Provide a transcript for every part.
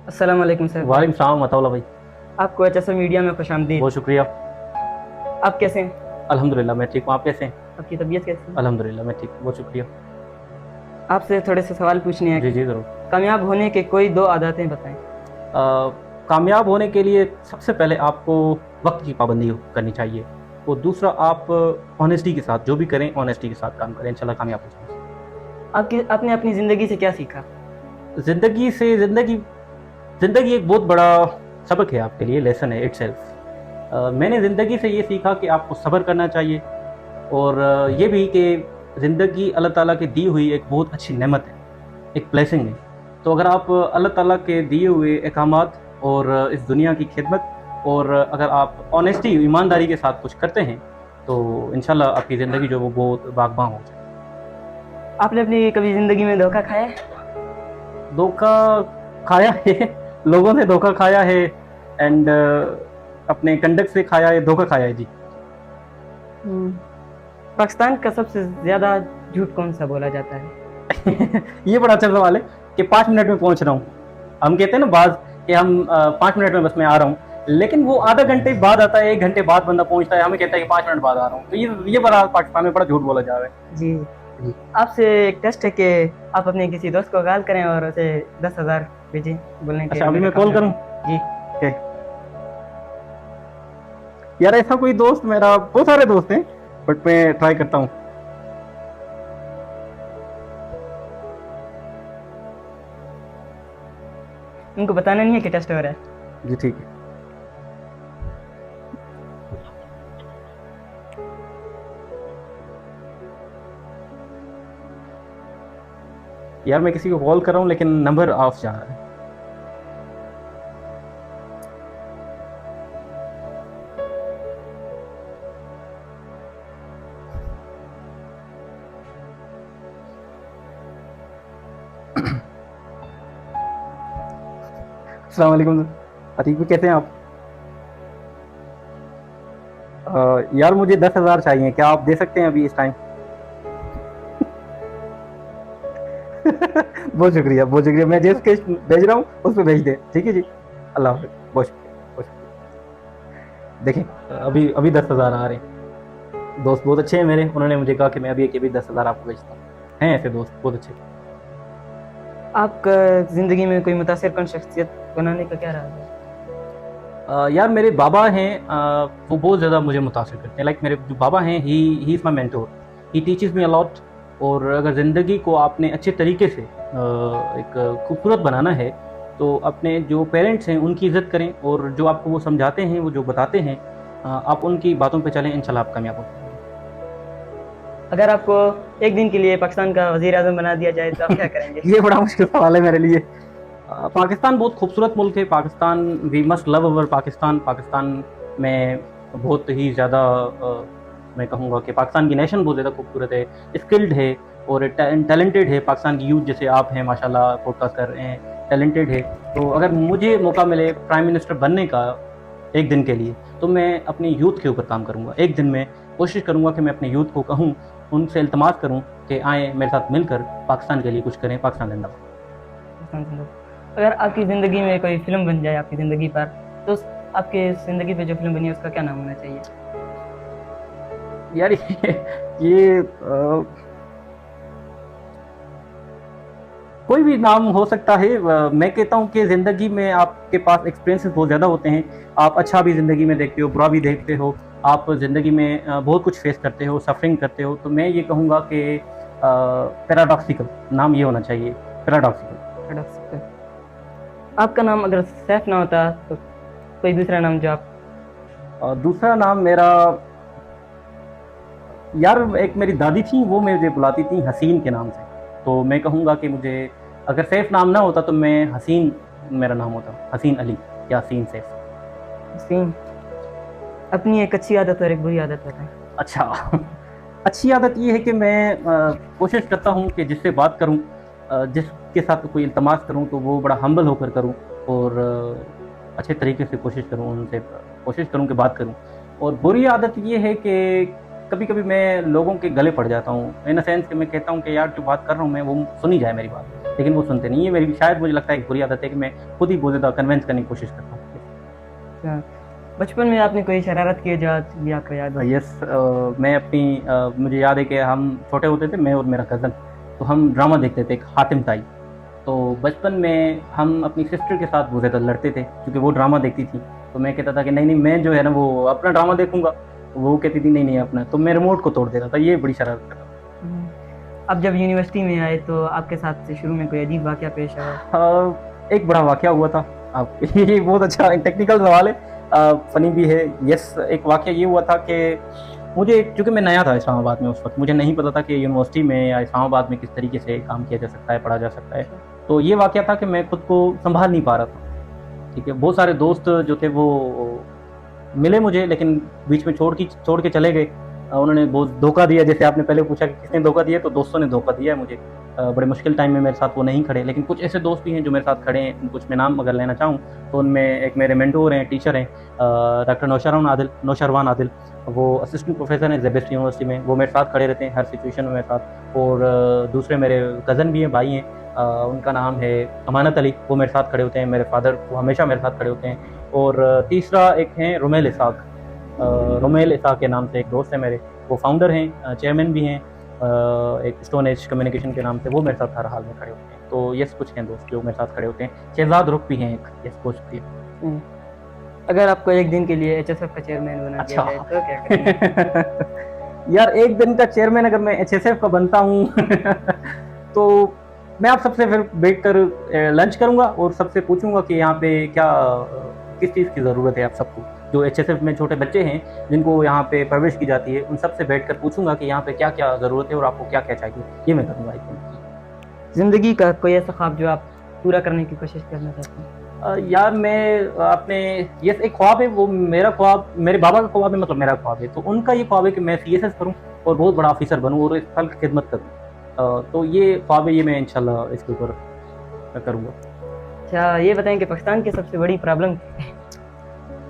अस्सलाम वालेकुम सर। वालेकुम सलाम मताउल्ला भाई। आपको HSM मीडिया में खुशामदीद। बहुत शुक्रिया। आप कैसे हैं? अल्हम्दुलिल्लाह मैं ठीक हूँ, आप कैसे हैं? आपकी तबीयत कैसी है? अल्हम्दुलिल्लाह मैं ठीक हूँ, बहुत शुक्रिया। आपसे थोड़े से सवाल पूछने हैं। जी जी ज़रूर। कामयाब होने के कोई दो आदतें बताएं। कामयाब होने के लिए सबसे पहले आपको वक्त की पाबंदी करनी चाहिए, और दूसरा आप ऑनेस्टी के साथ जो भी करें ऑनेस्टी के साथ काम करें, इंशाल्लाह कामयाब हो जाएंगे। आपने अपनी ज़िंदगी से क्या सीखा? ज़िंदगी से ज़िंदगी एक बहुत बड़ा सबक है आपके लिए, लेसन है इटसेल्फ। मैंने ज़िंदगी से ये सीखा कि आपको सब्र करना चाहिए, और ये भी कि ज़िंदगी अल्लाह ताला की दी हुई एक बहुत अच्छी नेमत है, एक ब्लेसिंग है। तो अगर आप अल्लाह ताला के दिए हुए अहकामात और इस दुनिया की खिदमत, और अगर आप ऑनेस्टी ईमानदारी के साथ कुछ करते हैं, तो इंशाल्लाह आपकी ज़िंदगी जो वो बहुत बागबां हो जाए। आपने अपनी कभी ज़िंदगी में धोखा खाया है? धोखा खाया है, लोगों से धोखा खाया है, एंड अपने कंडक्ट से खाया है, धोखा खाया है जी। पाकिस्तान का सबसे ज़्यादा झूठ कौन सा बोला जाता है? ये बड़ा अच्छा सवाल है कि 5 मिनट में पहुंच रहा हूँ। हम कहते हैं ना बाज कि हम 5 मिनट में बस मैं आ रहा हूँ, लेकिन वो आधा घंटे बाद आता है, 1 घंटे बाद बंदा पहुंचता है, हमें कहता है कि 5 मिनट बाद आ रहा हूँ। तो ये बड़ा पाकिस्तान में बड़ा झूठ बोला जा रहा है जी। जी। आपसे एक टेस्ट है कि आप अपने किसी दोस्त को कॉल करें और उसे 10,000 भेजें बोलने के अच्छा, अभी मेरे मैं कॉल काम करूँ? जी। Okay. यार ऐसा कोई दोस्त, मेरा बहुत सारे दोस्त हैं, बट मैं ट्राई करता हूँ। उनको बताना नहीं है कि टेस्ट हो रहा है। जी ठीक है। यार मैं किसी को कॉल कर रहा हूँ लेकिन नंबर ऑफ जा रहा है। अस्सलाम वालेकुम सर। अतीक भी कैसे हैं आप? यार मुझे 10,000 चाहिए, क्या आप दे सकते हैं अभी इस टाइम? बहुत शुक्रिया, बहुत शुक्रिया। मैं जिस केस भेज रहा हूँ उस पर भेज दें, ठीक है जी। अल्लाह हाफिज़। बहुत शुक्रिया, बहुत शुक्रिया। देखें अभी अभी 10,000 आ रहे हैं। दोस्त बहुत अच्छे हैं मेरे, उन्होंने मुझे कहा कि मैं अभी 10,000 आपको भेजता हूँ। हैं ऐसे दोस्त बहुत अच्छे। आपका ज़िंदगी में कोई मुतासिर कौन शख्सियत बनाने का क्या रहा है? यार मेरे बाबा हैं, वो बहुत ज़्यादा मुझे मुतासिर करते हैं। लाइक मेरे जो बाबा हैं, he is my mentor, he teaches me a lot. और अगर ज़िंदगी को आपने अच्छे तरीके से एक खूबसूरत बनाना है, तो अपने जो पेरेंट्स हैं उनकी इज़्ज़त करें, और जो आपको वो समझाते हैं, वो जो बताते हैं, आप उनकी बातों पे चलें, इंशाल्लाह आप कामयाब हो जाएंगे। अगर आपको एक दिन के लिए पाकिस्तान का वज़ीर आज़म बना दिया जाए तो आप क्या करेंगे? ये बड़ा मुश्किल सवाल है मेरे लिए। पाकिस्तान बहुत खूबसूरत मुल्क है। Pakistan, we must love our Pakistan. Pakistan में बहुत ही ज़्यादा मैं कहूँगा कि पाकिस्तान की नेशन बहुत ज़्यादा खूबसूरत है, स्किल्ड है, और टैलेंटेड है। पाकिस्तान की यूथ जैसे आप हैं माशाल्लाह, पॉडकास्ट कर रहे हैं, टैलेंटेड है। तो अगर मुझे मौका मिले प्राइम मिनिस्टर बनने का एक दिन के लिए, तो मैं अपनी यूथ के ऊपर काम करूँगा। एक दिन में कोशिश करूँगा कि मैं अपने यूथ को कहूँ, उनसे इल्तमास करूँ कि आएँ मेरे साथ मिलकर पाकिस्तान के लिए कुछ करें। पाकिस्तान जिंदाबाद। अगर आपकी ज़िंदगी में कोई फिल्म बन जाए आपकी ज़िंदगी पर, तो आपके ज़िंदगी पे जो फिल्म बनी है उसका क्या नाम होना चाहिए? यार ये कोई भी नाम हो सकता है। मैं कहता हूँ कि ज़िंदगी में आपके पास एक्सपीरियंसेस बहुत ज़्यादा होते हैं। आप अच्छा भी ज़िंदगी में देखते हो, बुरा भी देखते हो। आप ज़िंदगी में बहुत कुछ फेस करते हो, सफरिंग करते हो। तो मैं ये कहूँगा कि पैराडॉक्सिकल नाम ये होना चाहिए, पैराडॉक्सिकल। आपका नाम अगर सैफ ना होता तो कोई दूसरा नाम जो आप दूसरा नाम मेरा, यार एक मेरी दादी थी, वो मुझे बुलाती थी हसीन के नाम से। तो मैं कहूँगा कि मुझे अगर सैफ नाम ना होता तो मैं हसीन मेरा नाम होता, हसीन अली या हसीन सैफ। हसीन। अपनी एक अच्छी आदत और एक बुरी आदत बताएं। अच्छा, अच्छी आदत ये है कि मैं कोशिश करता हूँ कि जिससे बात करूँ, जिसके साथ कोई इल्तमास करूँ, तो वो बड़ा हम्बल होकर करूँ, और अच्छे तरीके से कोशिश करूँ, उनसे कोशिश करूँ कि बात करूँ। और बुरी आदत ये है कि कभी कभी मैं लोगों के गले पड़ जाता हूँ, इन अ सेंस कि मैं कहता हूँ कि यार जो बात कर रहा हूँ मैं, वो सुनी जाए मेरी बात। लेकिन वो सुनते नहीं है। मेरी शायद मुझे लगता है एक बुरी आदत है कि मैं खुद ही बहुत ज़्यादा कन्विंस करने की कोशिश करता हूँ। अच्छा, बचपन में आपने कोई शरारत की है जो आज भी आपको याद हो? यस, मैं अपनी मुझे याद है कि हम छोटे होते थे, मैं और मेरा कज़न, तो हम ड्रामा देखते थे, एक हातिम ताई। तो बचपन में हम अपनी सिस्टर के साथ बहुत ज़्यादा लड़ते थे क्योंकि वो ड्रामा देखती थी। तो मैं कहता था कि नहीं नहीं, मैं जो है ना वो अपना ड्रामा देखूंगा। वो कहती थी नहीं नहीं अपना, तो मैं रिमोट को तोड़ देता था। ये बड़ी शरारत करता हम्म, अब जब यूनिवर्सिटी में आए तो आपके साथ से शुरू में कोई अजीब वाक़या पेश आया? था। एक बड़ा वाक़या हुआ था। अब ये बहुत अच्छा टेक्निकल सवाल है, फ़नी भी है। यस, एक वाक़या ये हुआ था कि मुझे, चूँकि मैं नया था इस्लामाबाद में उस वक़्त, मुझे नहीं पता था कि यूनिवर्सिटी में या इस्लामाबाद में किस तरीके से काम किया जा सकता है, पढ़ा जा सकता है। तो ये वाक़या था कि मैं खुद को सँभाल नहीं पा रहा था, ठीक है। बहुत सारे दोस्त जो थे वो मिले मुझे, लेकिन बीच में छोड़ के चले गए। उन्होंने बहुत धोखा दिया। जैसे आपने पहले पूछा कि किसने धोखा दिया, तो दोस्तों ने धोखा दिया है मुझे। बड़े मुश्किल टाइम में मेरे साथ वो नहीं खड़े, लेकिन कुछ ऐसे दोस्त भी हैं जो मेरे साथ खड़े हैं। कुछ मैं नाम अगर लेना चाहूँ तो उनमें एक मेरे मेंटोर हैं, टीचर हैं, डॉक्टर नौशरवान आदिल। वो असिस्टेंट प्रोफेसर हैं ज़ेबेस्ट यूनिवर्सिटी में। वो मेरे साथ खड़े रहते हैं हर सिचुएशन में मेरे साथ। और दूसरे मेरे कज़न भी हैं, भाई हैं, उनका नाम है अमानत अली। वो मेरे साथ खड़े होते हैं। मेरे फादर वो हमेशा मेरे साथ खड़े होते हैं। और तीसरा एक हैं रुमेल इसाक। रुमेल इसाक के नाम से एक दोस्त है मेरे, वो फाउंडर हैं, चेयरमैन भी हैं एक स्टोन एज कम्युनिकेशन के नाम से। वो मेरे साथ हर हाल में खड़े होते हैं। तो यस, कुछ हैं दोस्त जो मेरे साथ खड़े होते हैं। शहजाद रुख भी हैं एक, यस, बहुत शुक्रिया। अगर आपको एक दिन के लिए एचएसएफ का चेयरमैन बना दिया अच्छा। जाए तो क्या करेंगे? यार, एक दिन का चेयरमैन अगर मैं एचएसएफ का बनता हूँ तो मैं आप सबसे फिर बैठ कर लंच करूंगा और सबसे पूछूंगा कि यहाँ पे क्या किस चीज़ की ज़रूरत है आप सबको। जो एचएसएफ में छोटे बच्चे हैं जिनको यहाँ पे प्रवेश की जाती है, उन सबसे बैठ कर पूछूंगा कि यहाँ पे क्या क्या ज़रूरत है और आपको क्या क्या चाहिए। ये मैं करूँगा एक दिन। ज़िंदगी का कोई ऐसा ख्वाब जो आप पूरा करने की कोशिश करना चाहते हैं? यार, मैं अपने, यस, एक ख्वाब है। वो मेरा ख्वाब, मेरे बाबा का ख्वाब है, मतलब मेरा ख्वाब है। तो उनका ये ख्वाब है कि मैं सीएसएस करूं और बहुत बड़ा ऑफिसर बनूं और इस फल की खिदमत करूं। तो ये ख्वाब है, ये मैं इंशाल्लाह इसके ऊपर करूंगा। अच्छा, ये बताएं कि पाकिस्तान की सबसे बड़ी प्रॉब्लम?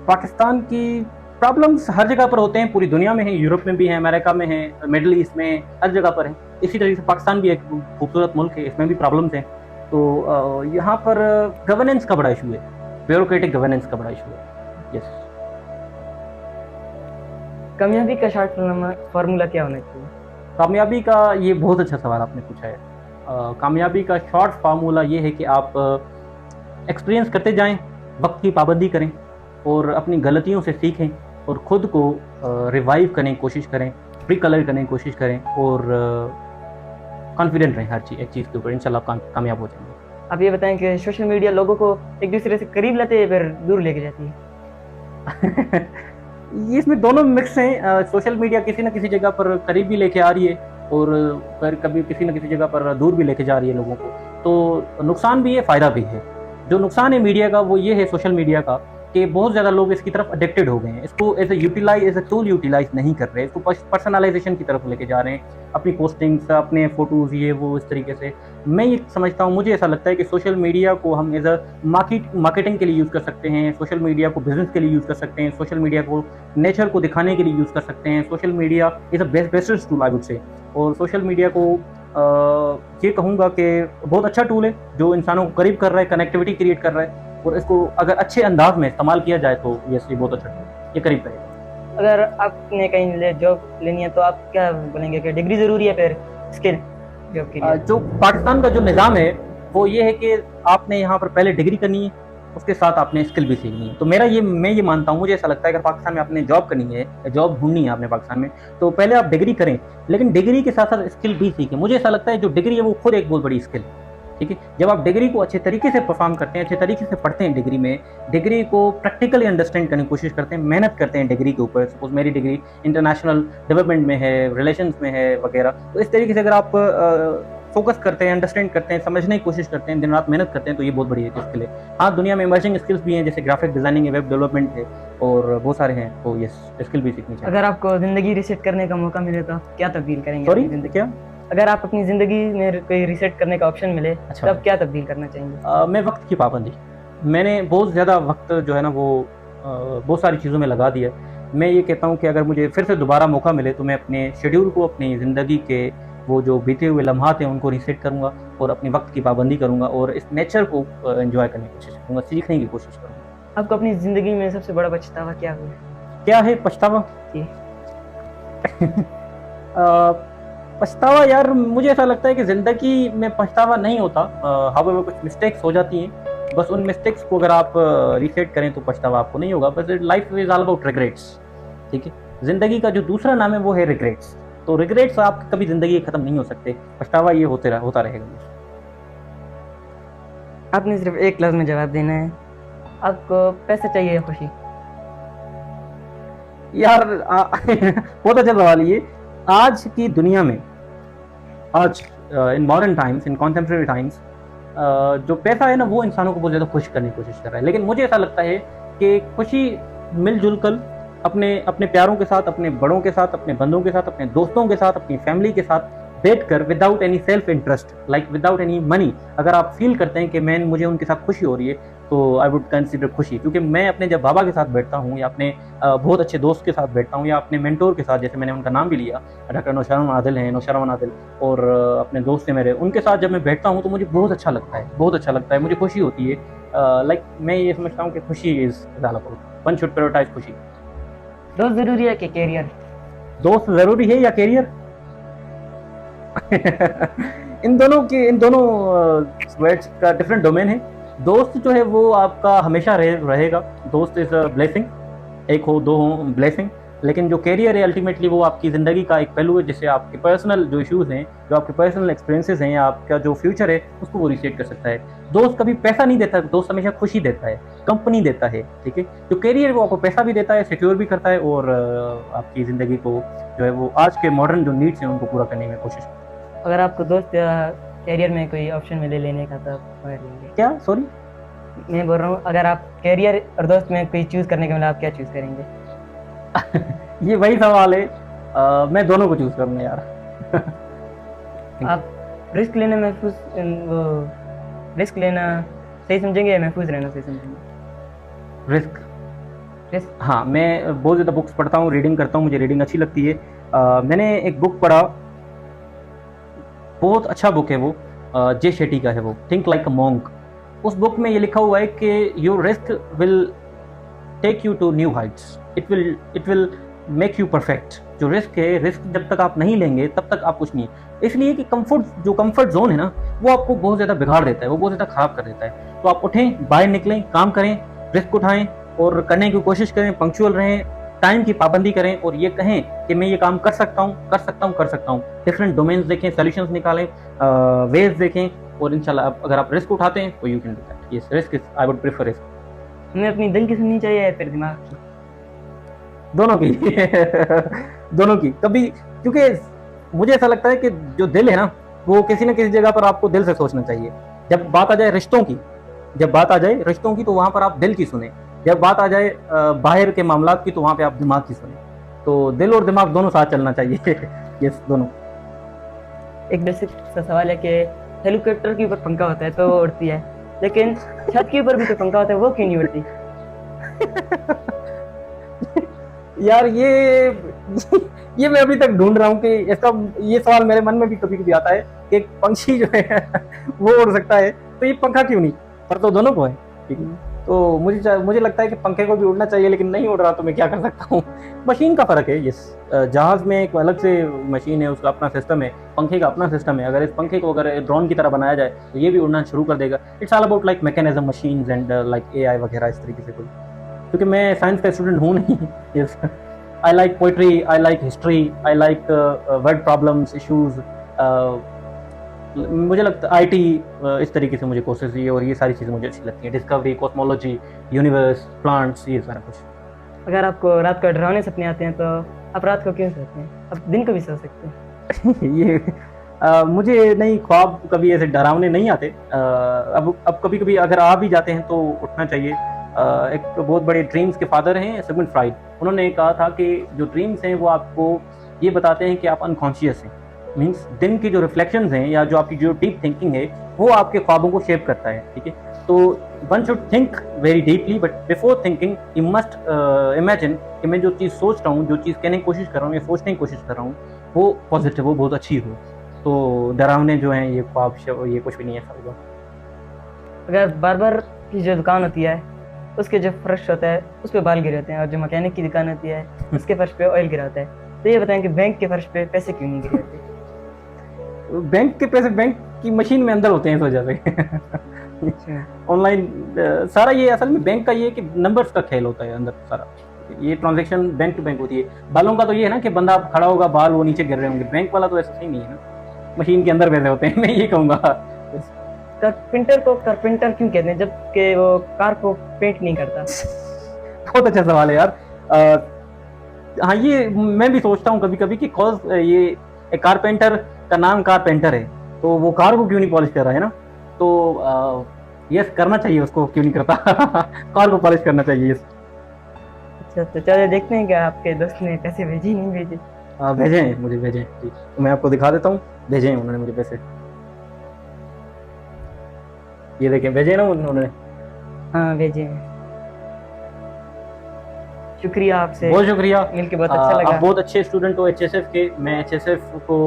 पाकिस्तान की प्रॉब्लम्स हर जगह पर होते हैं, पूरी दुनिया में है, यूरोप में भी है, अमेरिका में है, मिडिल ईस्ट में, हर जगह पर है। इसी तरीके से पाकिस्तान भी एक खूबसूरत मुल्क है, इसमें भी प्रॉब्लम्स हैं। तो यहाँ पर गवर्नेंस का बड़ा इशू है, ब्यूरोक्रेटिक गवर्नेंस का बड़ा इशू है। यस। कामयाबी का शॉर्ट फार्मूला क्या होना चाहिए? कामयाबी का, ये बहुत अच्छा सवाल आपने पूछा है। कामयाबी का शॉर्ट फार्मूला ये है कि आप एक्सपीरियंस करते जाएं, वक्त की पाबंदी करें और अपनी गलतियों से सीखें और ख़ुद को रिवाइव करने की कोशिश करें, रिकलर करने की कोशिश करें और कॉन्फिडेंट रहें हर चीज़, एक चीज़ के ऊपर। इंशाल्लाह आप कामयाब हो जाएंगे। आप ये बताएं कि सोशल मीडिया लोगों को एक दूसरे से करीब लाते है फिर दूर लेके जाती है? ये इसमें दोनों मिक्स हैं। सोशल मीडिया किसी न किसी जगह पर करीब भी लेके आ रही है और फिर कभी किसी न किसी जगह पर दूर भी लेके जा रही है लोगों को। तो नुकसान भी है, फ़ायदा भी है। जो नुकसान है मीडिया का वो ये है, सोशल मीडिया का, कि बहुत ज़्यादा लोग इसकी तरफ अडिक्टेड हो गए हैं। इसको एज ए टूल यूटिलाइज नहीं कर रहे, इसको पर्सनलाइजेशन की तरफ लेके जा रहे हैं, अपनी पोस्टिंग्स, अपने फ़ोटोज़, ये वो इस तरीके से। मैं ये समझता हूँ, मुझे ऐसा लगता है कि सोशल मीडिया को हम एज अ मार्केटिंग के लिए यूज़ कर सकते हैं, सोशल मीडिया को बिजनेस के लिए यूज़ कर सकते हैं, सोशल मीडिया को नेचर को दिखाने के लिए यूज़ कर सकते हैं। Social media is a best tool I would say. और सोशल मीडिया को ये कहूँगा कि बहुत अच्छा टूल है जो इंसानों को करीब कर रहा है, कनेक्टिविटी क्रिएट कर रहा है। और इसको अगर अच्छे अंदाज में इस्तेमाल किया जाए तो ये बहुत अच्छा है, ये करीब रहेगा। अगर आपने कहीं जॉब लेनी है तो आप क्या बोलेंगे कि डिग्री ज़रूरी है फिर स्किल जॉब के लिए? जो पाकिस्तान का जो निज़ाम है वो ये है कि आपने यहाँ पर पहले डिग्री करनी है, उसके साथ आपने स्किल भी सीखनी है। तो मैं ये मानता हूँ, मुझे ऐसा लगता है अगर पाकिस्तान में आपने जॉब करनी है, जॉब ढूंढनी है आपने पाकिस्तान में, तो पहले आप डिग्री करें, लेकिन डिग्री के साथ साथ स्किल भी सीखें। मुझे ऐसा लगता है जो डिग्री है वो खुद एक बहुत बड़ी स्किल है, ठीक है। जब आप डिग्री को अच्छे तरीके से परफॉर्म करते हैं, अच्छे तरीके से पढ़ते हैं डिग्री में, डिग्री को प्रैक्टिकली अंडरस्टैंड करने की कोशिश करते हैं, मेहनत करते हैं डिग्री के ऊपर। सपोज मेरी डिग्री इंटरनेशनल डेवलपमेंट में है, रिलेशंस में है वगैरह, तो इस तरीके से अगर आप फोकस करते हैं, अंडरस्टैंड करते हैं, समझने की कोशिश करते हैं, दिन रात मेहनत करते हैं, तो ये बहुत बड़ी स्किल है। हाँ, दुनिया में इमर्जिंग स्किल्स भी हैं, जैसे ग्राफिक डिजाइनिंग है, वेब डेवलपमेंट है और बहुत सारे हैं, तो ये स्किल भी सीखनी चाहिए। अगर आपको ज़िंदगी रीसेट करने का मौका मिले तो आप क्या तब्दील करेंगे? सॉरी, अपनी ज़िंदगी? क्या? अगर आप अपनी ज़िंदगी में कोई रीसेट करने का ऑप्शन मिले अच्छा। तब क्या तब्दील करना चाहेंगे? मैं वक्त की पाबंदी, मैंने बहुत ज़्यादा वक्त जो है ना वो बहुत सारी चीज़ों में लगा दिया। मैं ये कहता हूँ कि अगर मुझे फिर से दोबारा मौका मिले तो मैं अपने शेड्यूल को, अपनी ज़िंदगी के वो जो बीते हुए लम्हात हैं उनको रीसेट करूँगा और अपने वक्त की पाबंदी करूँगा और इस नेचर को एंजॉय करने की कोशिश करूँगा, सीखने की कोशिश करूँगा। आपको अपनी ज़िंदगी में सबसे बड़ा पछतावा क्या हुआ? क्या है पछतावा? जी। पछतावा यार, मुझे ऐसा लगता है कि ज़िंदगी में पछतावा नहीं होता। हाउएवर कुछ मिस्टेक्स हो जाती हैं, बस उन मिस्टेक्स को अगर आप रीसेट करें तो पछतावा आपको नहीं होगा। बस life is all about regrets, ठीक है? ज़िंदगी का जो दूसरा नाम है वो है रिग्रेट्स। तो रिग्रेट्स आपकी कभी ज़िंदगी खत्म नहीं हो सकते, पछतावा ये होता रहेगा। आपने सिर्फ एक लफ्ज़ में जवाब देना है। आपको पैसा चाहिए या खुशी? यार बहुत अच्छा सवाल ये। आज की दुनिया में, आज in modern times, in contemporary times, जो पैसा है ना वो इंसानों को बहुत ज़्यादा खुश करने की कोशिश कर रहा है। लेकिन मुझे ऐसा लगता है कि खुशी मिलजुल कर अपने अपने प्यारों के साथ, अपने बड़ों के साथ, अपने बंधुओं के साथ, अपने दोस्तों के साथ, अपनी फैमिली के साथ बैठकर without any self interest, like without any money, अगर आप फील करते हैं कि मुझे उनके साथ खुशी हो रही है, तो आई वुड कंसिडर खुशी। क्योंकि मैं अपने जब बाबा के साथ बैठता हूँ या अपने बहुत अच्छे दोस्त के साथ बैठता हूँ या अपने मेंटोर के साथ, जैसे मैंने उनका नाम भी लिया, डॉक्टर नौशरवन आदिल हैं, नौशरवन आदिल, और अपने दोस्त हैं मेरे, उनके साथ जब मैं बैठता हूँ तो मुझे बहुत अच्छा लगता है, बहुत अच्छा लगता है, मुझे खुशी होती है। लाइक मैं ये समझता हूँ कि खुशी is all about, one should prioritise खुशी। दोस्त ज़रूरी है कि कैरियर? दोस्त ज़रूरी है या कैरियर? इन दोनों वर्ड्स का डिफरेंट डोमेन है। दोस्त जो है वो आपका हमेशा रहेगा। दोस्त इज़ अ ब्लेसिंग, एक हो दो हो ब्लेसिंग। लेकिन जो कैरियर है अल्टीमेटली वो आपकी ज़िंदगी का एक पहलू है, जिससे आपके पर्सनल जो इश्यूज़ हैं, जो आपके पर्सनल एक्सपीरियंसेस हैं, आपका जो फ्यूचर है उसको वो रीसेट कर सकता है। दोस्त कभी पैसा नहीं देता, दोस्त हमेशा खुशी देता है, कंपनी देता है, ठीक है? जो कैरियर है वो आपको पैसा भी देता है, सिक्योर भी करता है, और आपकी ज़िंदगी को जो है वो आज के मॉडर्न जो नीड्स हैं उनको पूरा करने में कोशिश करता है। अगर आपको दोस्त या कैरियर में कोई ऑप्शन मिले लेने का तो आप कर लेंगे? क्या? सॉरी, मैं बोल रहा हूँ अगर आप कैरियर और दोस्त में कोई चूज़ करने के मिला, आप क्या चूज़ करेंगे? ये वही सवाल है। मैं दोनों को चूज़ करूँगा यार। आप रिस्क लेना महफूज वो रिस्क लेना सही समझेंगे या महफूज रहना सही समझेंगे? रिस्क। हाँ, मैं बहुत ज़्यादा बुक्स पढ़ता हूँ, रीडिंग करता हूँ, मुझे रीडिंग अच्छी लगती है। मैंने एक बुक पढ़ा, बहुत अच्छा बुक है वो, जे शेट्टी का है वो, थिंक लाइक अ मॉन्क। उस बुक में ये लिखा हुआ है कि your risk will take you to new heights, it will make you perfect. जो रिस्क है, रिस्क जब तक आप नहीं लेंगे तब तक आप कुछ नहीं है। इसलिए कि कंफर्ट जोन है ना, वो आपको बहुत ज़्यादा बिगाड़ देता है, वो बहुत ज़्यादा ख़राब कर देता है। तो आप उठें, बाहर निकलें, काम करें, रिस्क उठाएं और करने की कोशिश करें, पंक्चुअल रहें, टाइम की पाबंदी करें और ये कहें कि मैं ये काम कर सकता हूँ। डिफरेंट डोमेन्स देखें, सॉल्यूशंस निकालें, वेज देखें, और इंशाल्लाह अगर आप रिस्क उठाते हैं तो you can do that. Yes, risk is, I would prefer risk. हमें अपनी दिल की सुननी चाहिए या फिर दिमाग की? दोनों की। दोनों की। कभी, क्योंकि मुझे ऐसा लगता है कि जो दिल है ना, वो किसी न किसी जगह पर आपको दिल से सोचना चाहिए। जब बात आ जाए रिश्तों की, तो वहाँ पर आप दिल की सुने। जब बात आ जाए बाहर के मामलात की, तो वहाँ पे आप दिमाग की सुने। तो दिल और दिमाग दोनों साथ चलना चाहिए। यस, दोनों। एक बेसिक सा सवाल है कि हेलीकॉप्टर के ऊपर पंखा होता है तो वो उड़ती है, लेकिन छत के ऊपर भी तो पंखा होता है, वो क्यों नहीं उड़ती? यार ये मैं अभी तक ढूंढ रहा हूँ कि इसका, ये सवाल मेरे मन में भी कभी कभी आता है कि एक पंछी जो है वो उड़ सकता है, तो ये पंखा क्यों नहीं? पर तो दोनों को है, ठीक है? तो मुझे लगता है कि पंखे को भी उड़ना चाहिए, लेकिन नहीं उड़ रहा तो मैं क्या कर सकता हूँ। मशीन का फ़र्क है। यस, जहाज़ में एक अलग से मशीन है, उसका अपना सिस्टम है, पंखे का अपना सिस्टम है। अगर इस पंखे को अगर ड्रोन की तरह बनाया जाए तो ये भी उड़ना शुरू कर देगा। It's all about like mechanism, machines and like AI वगैरह, इस तरीके से कोई, क्योंकि मैं साइंस का स्टूडेंट हूँ नहीं। Yes, I like poetry, I like history, I like word problems, issues. मुझे लगता है आईटी, इस तरीके से मुझे कोर्सेज ये और ये सारी चीज़ें मुझे अच्छी लगती हैं। डिस्कवरी, कॉस्मोलॉजी, यूनिवर्स, प्लांट्स, ये सारा कुछ। अगर आपको रात को डरावने सपने आते हैं तो आप रात को क्यों सोते हैं? आप दिन को भी सो सकते हैं। ये मुझे नहीं, ख्वाब कभी ऐसे डरावने नहीं आते। अब कभी कभी अगर आ भी जाते हैं तो उठना चाहिए। एक बहुत बड़े ड्रीम्स के फादर हैं सिगमंड फ्राइड, उन्होंने कहा था कि जो ड्रीम्स हैं वो आपको ये बताते हैं कि आप अनकॉन्शियस हैं। मीन्स दिन की जो रिफ्लेक्शंस हैं या जो आपकी जो डीप थिंकिंग है वो आपके ख्वाबों को शेप करता है, ठीक है? तो one should think very deeply, but before thinking you must imagine कि मैं जो चीज़ सोच रहा हूँ, जो चीज़ कहने की कोशिश कर रहा हूँ या सोचने की कोशिश कर रहा हूँ, वो पॉजिटिव हो, बहुत अच्छी हो। तो डरावने जो हैं ये ख्वाब ये कुछ भी नहीं ऐसा होगा। अगर बार्बर की जो दुकान होती है उसके जो फर्श होता है उस पे बाल गिरे होते हैं, और जो मैकेनिक की दुकान होती है उसके फर्श पे ऑयल गिरा होता है, तो ये बताएं कि बैंक के फर्श पे पैसे क्यों नहीं गिरे होते? बैंक के पैसे बैंक की मशीन में अंदर होते हैं इस वजह से। अच्छा। ऑनलाइन सारा ये असल में बैंक का ये है कि नंबर्स का खेल होता है अंदर सारा, ये ट्रांजैक्शन बैंक टू बैंक होती है। बालों का तो ये है ना कि बंदा खड़ा होगा, बाल वो नीचे गिर रहे होंगे, बैंक वाला तो ऐसा सही नहीं है ना, मशीन के अंदर पैसे होते हैं। मैं ये कहूँगा। कारपेंटर को कारपेंटर क्यों कहते हैं जबकि वो कार को पेंट नहीं करता? बहुत अच्छा सवाल है यार। हाँ, ये मैं भी सोचता हूँ कभी कभी कि कॉज ये एक कारपेंटर का नाम कारपेंटर है, तो वो कार को क्यों नहीं पॉलिश कर रहा है ना, तो यस करना चाहिए उसको, क्यों नहीं करता। कार को पॉलिश करना चाहिए। अच्छा, तो चलिए देखते हैं कि आपके दोस्त ने पैसे भेजे नहीं भेजे। भेजे हैं, मुझे भेजे हैं जी, तो मैं आपको दिखा देता हूँ। भेजे हैं उन्होंने मुझे पैसे, ये देखें भेजे हैं ना उन्होंने। हाँ भेजे हैं। शुक्रिया, आपसे बहुत शुक्रिया, मिलके बहुत अच्छा लगा। आप बहुत अच्छे स्टूडेंट हो एचएसएफ के। मैं एचएसएफ को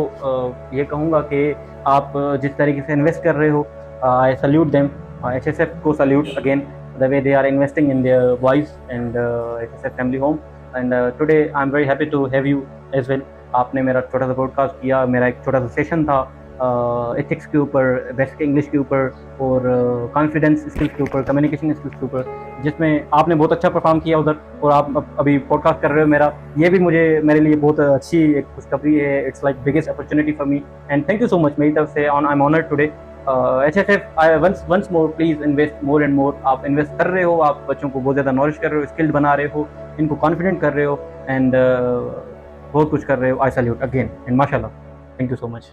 ये कहूँगा कि आप जिस तरीके से इन्वेस्ट कर रहे हो, आई सल्यूट देम। एचएसएफ को salute again the way they are investing in their boys and HSF family home, and today I'm very happy to have you as well। आपने मेरा छोटा सा पॉडकास्ट किया, मेरा एक छोटा सा सेशन था एथिक्स के ऊपर, बेसिक इंग्लिश के ऊपर, और कॉन्फिडेंस स्किल्स के ऊपर, कम्युनिकेशन स्किल्स के ऊपर, जिसमें आपने बहुत अच्छा परफॉर्म किया उधर, और आप अभी पॉडकास्ट कर रहे हो मेरा, ये भी मेरे लिए बहुत अच्छी एक खुशखबरी है। It's like biggest opportunity for me, and thank you so much मेरी तरफ से। I am honoured today. HSF once more please invest more and more. आप इन्वेस्ट कर रहे हो, आप बच्चों को बहुत ज़्यादा नॉलेज कर रहे हो, स्किल्ड बना रहे हो, इनको कॉन्फिडेंट कर रहे हो, एंड बहुत कुछ कर रहे हो। आई सैल्यूट अगेन एंड माशाल्लाह, थैंक यू सो मच।